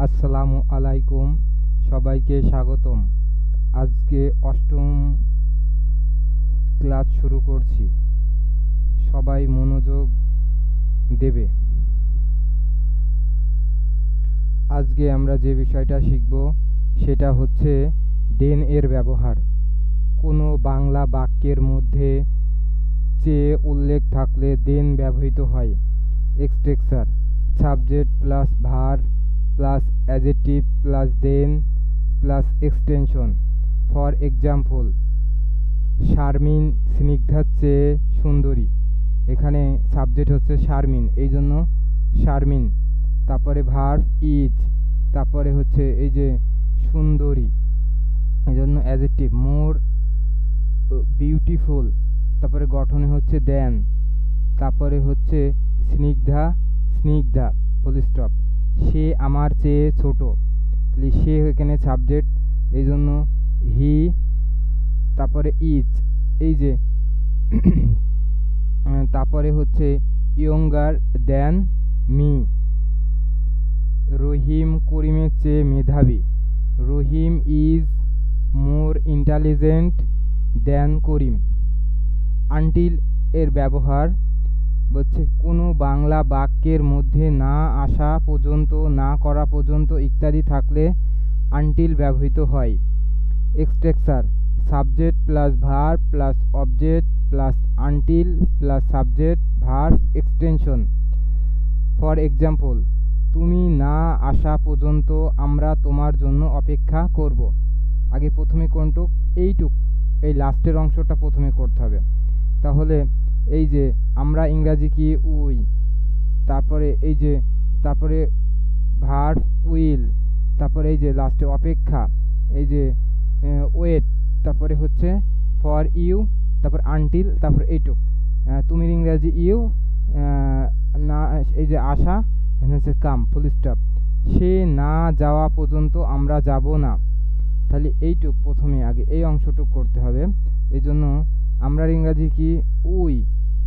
আসসালামু আলাইকুম, সবাইকে স্বাগতম। আজকে অষ্টম ক্লাস শুরু করছি, সবাই মনোযোগ দেবে। আজকে আমরা যে বিষয়টা শিখব সেটা হচ্ছে দেন এর ব্যবহার। কোনো বাংলা বাক্যের মধ্যে চেয়ে উল্লেখ থাকলে দেন ব্যবহৃত হয়। এক্সটেক্সার, subject plus verb plus adjective plus then plus extension. For example, Sharmin স্নিগ্ধার চেয়ে সুন্দরী। এখানে সাবজেক্ট হচ্ছে শারমিন, এই জন্য শারমিন। তারপরে ভার্ব ইজ, তারপরে হচ্ছে এই যে সুন্দরী, এই জন্য অ্যাডজেক্টিভ মোর বিউটিফুল। তারপরে গঠনে হচ্ছে দেন, তারপরে হচ্ছে স্নিগ্ধা, স্নিগ্ধা ফুল স্টপ। সে আমার চেয়ে ছোট, তাহলে সে এখানে সাবজেক্ট, এই জন্য হি। তারপরে ইজ, এই যে তারপরে হচ্ছে ইয়ঙ্গার দেন মি। রহিম করিমের চেয়ে মেধাবী। Rahim is more intelligent than Karim. Until এর ব্যবহার হচ্ছে কোনো বাংলা বাক্যের মধ্যে না আসা পর্যন্ত, না করা পর্যন্ত ইত্যাদি থাকলে আনটিল ব্যবহৃত হয়। এক্সটেক্সার, subject plus verb plus object plus until plus subject verb extension. For example, তুমি না আসা পর্যন্ত আমরা তোমার জন্য অপেক্ষা করব। আগে প্রথমে কোনটুক, এইটুক, এই লাস্টের অংশটা প্রথমে করতে হবে। তাহলে এই যে আমরা ইংরাজি কি উই, তারপরে এই যে তারপরে ভার্ব উইল, তারপরে এই যে লাস্টে অপেক্ষা, এই যে ওয়েট, তারপরে হচ্ছে ফর ইউ, তারপর আনটিল, তারপর এইটুক। তুমি ইংরাজি ইউ, না এই যে আশা, হচ্ছে কাম ফুল স্টপ। সে না যাওয়া পর্যন্ত আমরা যাব না। তাহলে এইটুক প্রথমে আগে এই অংশটুক করতে হবে। এই জন্য আমরা ইংরাজি কি উই,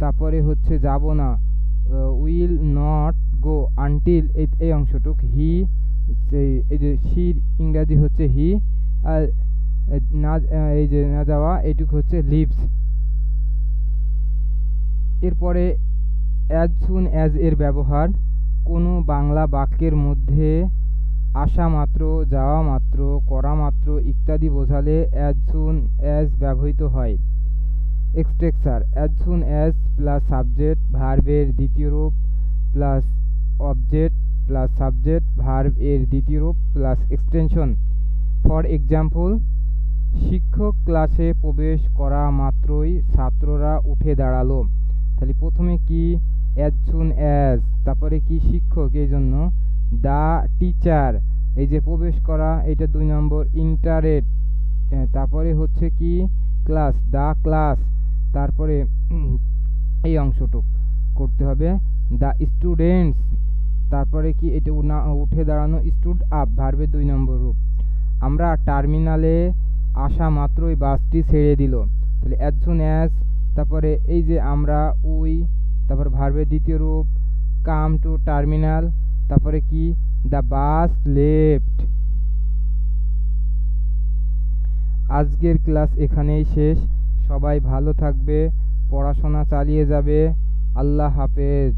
তারপরে হচ্ছে যাব না উইল নট গো আনটিল, এই অংশটুক। হি, এই যে শির ইংরাজি হচ্ছে হি, আর না এই যে না যাওয়া এইটুক হচ্ছে লিভস। এরপরে অ্যাজ সুন অ্যাজ এর ব্যবহার কোনো বাংলা বাক্যের মধ্যে আসা মাত্র, যাওয়া মাত্র, করা মাত্র ইত্যাদি বোঝালে অ্যাজ সুন অ্যাজ ব্যবহৃত হয়। এক্সটেক্সার, as soon as plus subject ভার্বের দ্বিতীয় রূপ plus object plus subject verb এর দ্বিতীয় রূপ প্লাস এক্সটেনশন। ফর এক্সাম্পল, শিক্ষক ক্লাসে প্রবেশ করা মাত্রই ছাত্ররা উঠে দাঁড়ালো। তাহলে প্রথমে কি অ্যাজ সুন অ্যাজ, তারপরে কি শিক্ষক, এই জন্য দ্য টিচার, এই যে প্রবেশ করা এটা 2 নম্বর ইন্টারেট, তারপরে হচ্ছে কি ক্লাস, দ্য ক্লাস, তারপরে এই অংশটুক করতে হবে দ্য স্টুডেন্টস, তারপরে কি এটা উঠে দাঁড়ানো স্টুড আপ ভার্বের 2 নম্বর রূপ। আমরা টার্মিনালে আসা মাত্রই বাসটি ছেড়ে দিল। তাহলে অ্যাজ সুন অ্যাজ, তারপরে এই যে আমরা উই, তারপর ভার্বের দ্বিতীয় রূপ কাম টু টার্মিনাল, তারপরে কি দ্য বাস লেফট। আজকের ক্লাস এখানেই শেষ। সবাই ভালো থাকবে, পড়াশোনা চালিয়ে যাবে। আল্লাহ হাফেজ।